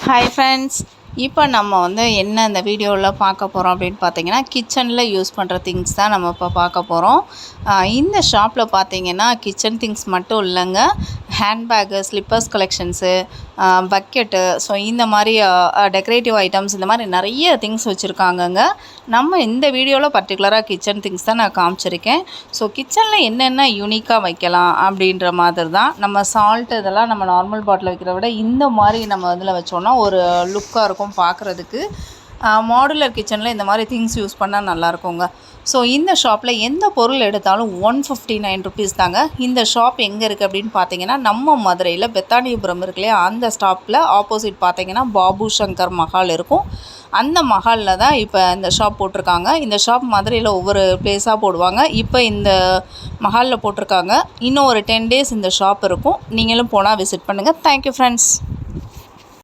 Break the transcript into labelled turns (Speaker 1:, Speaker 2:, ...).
Speaker 1: Hi friends, இப்போ நம்ம என்ன இந்த வீடியோவில் பார்க்க போகிறோம் அப்படின்னு பார்த்தீங்கன்னா, கிச்சனில் யூஸ் பண்ணுற திங்ஸ் தான் நம்ம இப்போ பார்க்க போகிறோம். இந்த ஷாப்பில் பார்த்தீங்கன்னா கிச்சன் திங்ஸ் மட்டும் இல்லைங்க, handbag, slippers collections, bucket, so இந்த மாதிரி டெக்கரேட்டிவ் ஐட்டம்ஸ், இந்த மாதிரி நிறைய திங்ஸ் வச்சுருக்காங்கங்க. நம்ம இந்த வீடியோவில் பர்டிகுலராக கிச்சன் திங்ஸ் தான் நான் காமிச்சிருக்கேன். ஸோ கிச்சனில் என்னென்ன யூனிக்காக வைக்கலாம் அப்படின்ற மாதிரி தான். நம்ம சால்ட் இதெல்லாம் நம்ம நார்மல் பாட்டில் வைக்கிறத விட இந்த மாதிரி நம்ம இதில் வச்சோன்னா ஒரு லுக்காக இருக்கும் பார்க்குறதுக்கு. மாடுலர் கிச்சனில் இந்த மாதிரி திங்ஸ் யூஸ் பண்ணால் நல்லாயிருக்குங்க. ஸோ இந்த ஷாப்பில் எந்த பொருள் எடுத்தாலும் 159 ருபீஸ் தாங்க. இந்த ஷாப் எங்கே இருக்குது அப்படின்னு பார்த்தீங்கன்னா, நம்ம மதுரையில் பெத்தானியபுரம் இருக்கு இல்லையா, அந்த ஸ்டாப்பில் ஆப்போசிட் பார்த்தீங்கன்னா பாபு சங்கர் மஹால் இருக்கும். அந்த மஹாலில் தான் இப்போ இந்த ஷாப் போட்டிருக்காங்க. இந்த ஷாப் மதுரையில் ஒவ்வொரு பிளேஸாக போடுவாங்க. இப்போ இந்த மஹாலில் போட்டிருக்காங்க. இன்னும் ஒரு 10 டேஸ் இந்த ஷாப் இருக்கும். நீங்களும் போனால் விசிட் பண்ணுங்கள். Thank you friends.